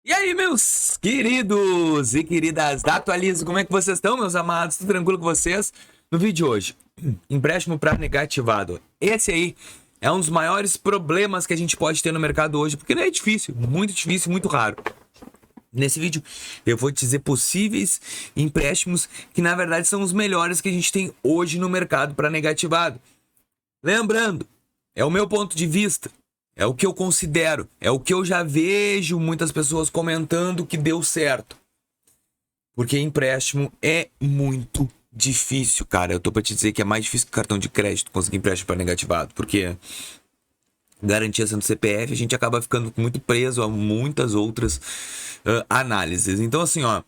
E aí, meus queridos e queridas da Atualize, como é que vocês estão, meus amados? Tudo tranquilo com vocês? No vídeo de hoje, empréstimo para negativado. Esse aí é um dos maiores problemas que a gente pode ter no mercado hoje, porque não é difícil, muito raro. Nesse vídeo eu vou te dizer possíveis empréstimos que na verdade são os melhores que a gente tem hoje no mercado para negativado. Lembrando, é o meu ponto de vista. É o que eu considero, é o que eu já vejo muitas pessoas comentando que deu certo. Porque empréstimo é muito difícil, cara. Eu tô pra te dizer que é mais difícil que cartão de crédito conseguir empréstimo para negativado. Porque garantia sendo CPF, a gente acaba ficando muito preso a muitas outras análises. Então, assim, ó,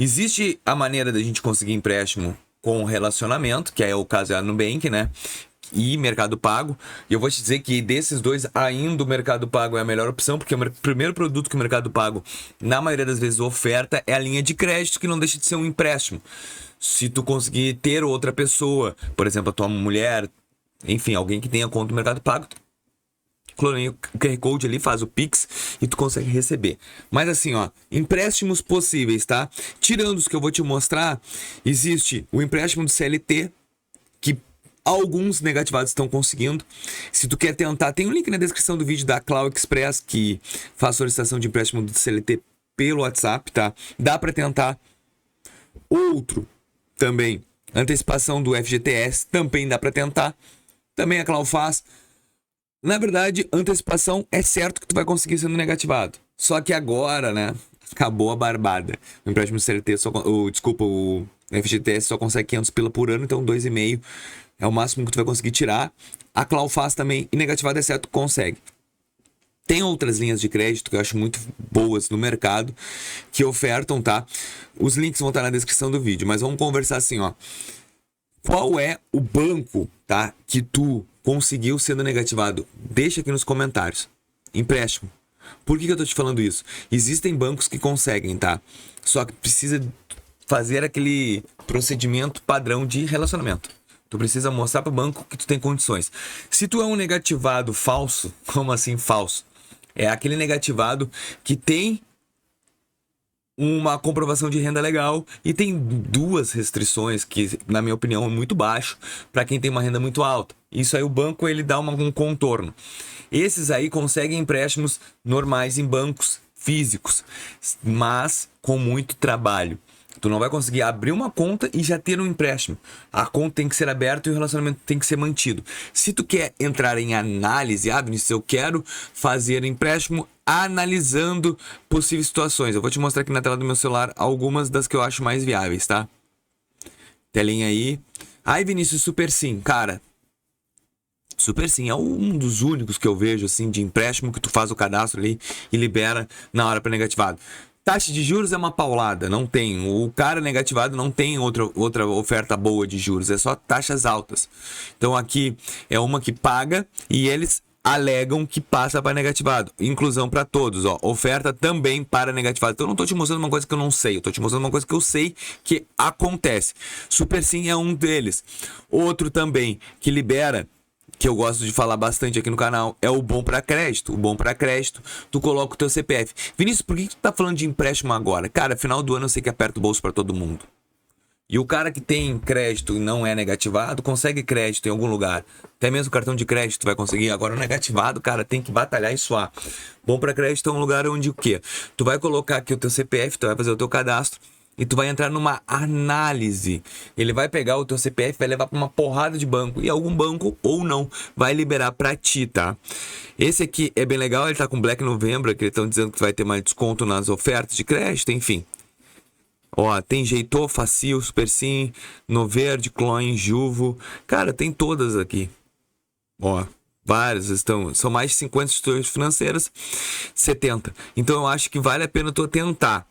existe a maneira da gente conseguir empréstimo com relacionamento, que é o caso da Nubank, né? E Mercado Pago. E eu vou te dizer que desses dois, ainda o Mercado Pago é a melhor opção, porque o primeiro produto que o Mercado Pago, na maioria das vezes, oferta é a linha de crédito, que não deixa de ser um empréstimo. Se tu conseguir ter outra pessoa, por exemplo, a tua mulher, enfim, alguém que tenha conta no Mercado Pago, cloneia o QR Code ali, faz o Pix e tu consegue receber. Mas assim, ó, empréstimos possíveis, tá? Tirando os que eu vou te mostrar, existe o empréstimo do CLT, que alguns negativados estão conseguindo. Se tu quer tentar, tem um link na descrição do vídeo da Clau Express, que faz solicitação de empréstimo do CLT pelo WhatsApp, tá? Dá para tentar. Outro também, antecipação do FGTS, também dá para tentar. Também a Clau faz. Na verdade, antecipação é certo que tu vai conseguir sendo negativado. Só que agora, né, acabou a barbada. O empréstimo do CLT, o FGTS só consegue 500 pila por ano, então 2,5 é o máximo que tu vai conseguir tirar. A Clau faz também, e negativado é certo, consegue. Tem outras linhas de crédito que eu acho muito boas no mercado, que ofertam, tá? Os links vão estar na descrição do vídeo, mas vamos conversar assim, ó. Qual é o banco, tá, que tu conseguiu sendo negativado? Deixa aqui nos comentários. Empréstimo. Por que eu tô te falando isso? Existem bancos que conseguem, tá? Só que precisa fazer aquele procedimento padrão de relacionamento. Tu precisa mostrar para o banco que tu tem condições. Se tu é um negativado falso, como assim falso? É aquele negativado que tem uma comprovação de renda legal e tem duas restrições que, na minha opinião, é muito baixo para quem tem uma renda muito alta. Isso aí o banco ele dá um contorno. Esses aí conseguem empréstimos normais em bancos físicos, mas com muito trabalho. Tu não vai conseguir abrir uma conta e já ter um empréstimo. A conta tem que ser aberta e o relacionamento tem que ser mantido. Se tu quer entrar em análise, Vinícius, eu quero fazer empréstimo analisando possíveis situações. Eu vou te mostrar aqui na tela do meu celular algumas das que eu acho mais viáveis, tá? Telinha aí. Ai, Vinícius, Super Sim. Cara, Super Sim é um dos únicos que eu vejo, assim, de empréstimo que tu faz o cadastro ali e libera na hora para negativado. Taxa de juros é uma paulada, não tem. O cara negativado não tem outra oferta boa de juros, é só taxas altas. Então aqui é uma que paga e eles alegam que passa para negativado. Inclusão para todos, ó. Oferta também para negativado. Então eu não tô te mostrando uma coisa que eu não sei, eu tô te mostrando uma coisa que eu sei que acontece. Super Sim é um deles. Outro também que libera, que eu gosto de falar bastante aqui no canal, é o Bom para Crédito. O Bom para Crédito, tu coloca o teu CPF. Vinícius, por que tu tá falando de empréstimo agora? Cara, final do ano eu sei que aperta o bolso para todo mundo. E o cara que tem crédito e não é negativado, consegue crédito em algum lugar. Até mesmo cartão de crédito vai conseguir. Agora o negativado, cara, tem que batalhar e suar. Bom para Crédito é um lugar onde o quê? Tu vai colocar aqui o teu CPF, tu vai fazer o teu cadastro e tu vai entrar numa análise. Ele vai pegar o teu CPF, vai levar para uma porrada de banco e algum banco ou não vai liberar para ti, tá? Esse aqui é bem legal, ele tá com Black November, que eles estão dizendo que vai ter mais desconto nas ofertas de crédito, enfim. Ó, tem Jeitor, Facil, Super Sim, Noverde, Cloin, Juvo. Cara, tem todas aqui. Ó, várias estão. São mais de 50 instituições financeiras, 70. Então eu acho que vale a pena tu tentar.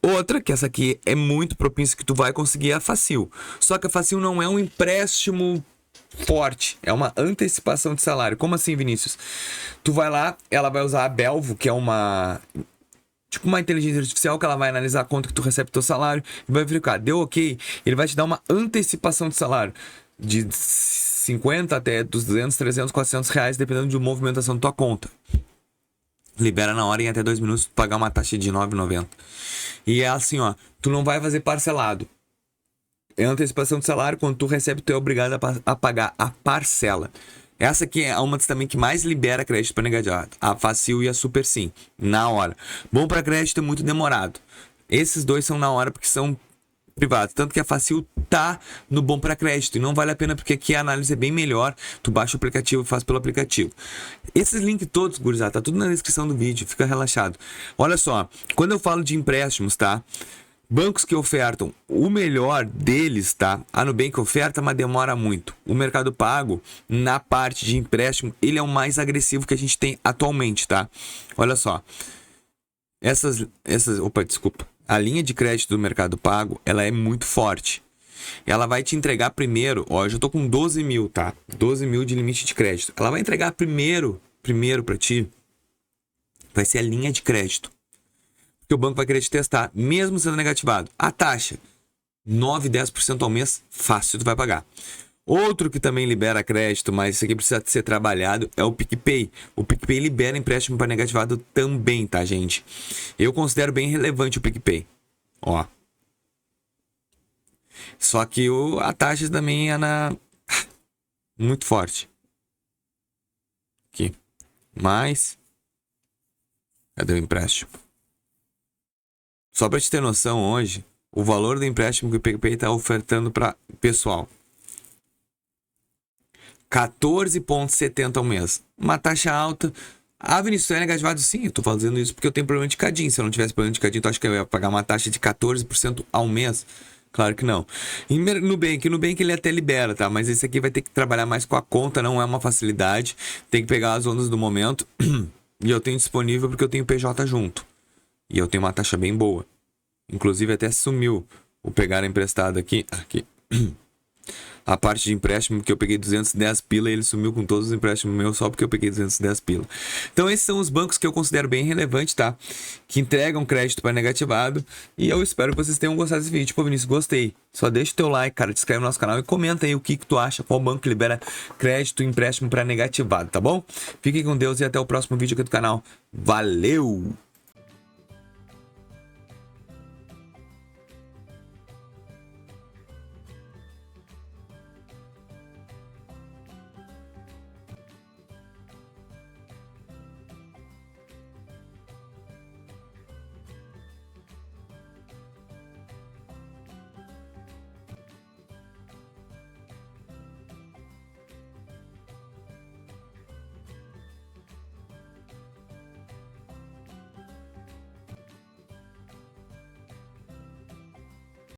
Outra, que essa aqui é muito propícia que tu vai conseguir, é a Facil. Só que a Facil não é um empréstimo forte, é uma antecipação de salário. Como assim, Vinícius? Tu vai lá, ela vai usar a Belvo, que é uma tipo uma inteligência artificial, que ela vai analisar quanto que tu recebe do teu salário e vai verificar, deu ok, ele vai te dar uma antecipação de salário de 50 até 200, 300, 400 reais, dependendo de movimentação da tua conta. Libera na hora em até 2 minutos, tu pagar uma taxa de R$ 9,90. E é assim, ó, tu não vai fazer parcelado. É antecipação de salário, quando tu recebe, tu é obrigado a pagar a parcela. Essa aqui é uma das também que mais libera crédito para negativado. A Facil e a Super Sim, na hora. Bom para crédito é muito demorado. Esses dois são na hora porque são privados. Tanto que a Facil tá no bom para crédito. E não vale a pena porque aqui a análise é bem melhor. Tu baixa o aplicativo e faz pelo aplicativo. Esses links todos, gurizada, tá tudo na descrição do vídeo. Fica relaxado. Olha só, quando eu falo de empréstimos, tá? Bancos que ofertam o melhor deles, tá? A Nubank oferta, mas demora muito. O Mercado Pago, na parte de empréstimo, ele é o mais agressivo que a gente tem atualmente, tá? Olha só. Opa, desculpa. A linha de crédito do Mercado Pago, ela é muito forte. Ela vai te entregar primeiro, ó, eu já tô com 12 mil, tá? 12 mil de limite de crédito. Ela vai entregar primeiro pra ti, vai ser a linha de crédito. Que o banco vai querer te testar, mesmo sendo negativado. A taxa, 9, 10% ao mês, fácil, tu vai pagar. Outro que também libera crédito, mas isso aqui precisa ser trabalhado, é o PicPay. O PicPay libera empréstimo para negativado também, tá, gente? Eu considero bem relevante o PicPay. Ó. Só que a taxa também é muito forte. Aqui. Mas... cadê o empréstimo? Só para te ter noção, hoje, o valor do empréstimo que o PicPay está ofertando para pessoal. 14,70 ao mês. Uma taxa alta. Ah, Vinícius, é negativado? Sim, eu tô fazendo isso porque eu tenho problema de cadinho. Se eu não tivesse problema de cadinho, tu acha que eu ia pagar uma taxa de 14% ao mês? Claro que não. E Nubank ele até libera, tá? Mas esse aqui vai ter que trabalhar mais com a conta, não é uma facilidade. Tem que pegar as ondas do momento. E eu tenho disponível porque eu tenho PJ junto. E eu tenho uma taxa bem boa. Inclusive até sumiu o pegar emprestado aqui. A parte de empréstimo que eu peguei 210 pila e ele sumiu com todos os empréstimos meus só porque eu peguei 210 pila. Então esses são os bancos que eu considero bem relevantes, tá? Que entregam crédito para negativado. E eu espero que vocês tenham gostado desse vídeo. Pô, Vinícius, gostei. Só deixa o teu like, cara, te inscreve no nosso canal e comenta aí o que tu acha, qual banco libera crédito e empréstimo para negativado, tá bom? Fiquem com Deus e até o próximo vídeo aqui do canal. Valeu!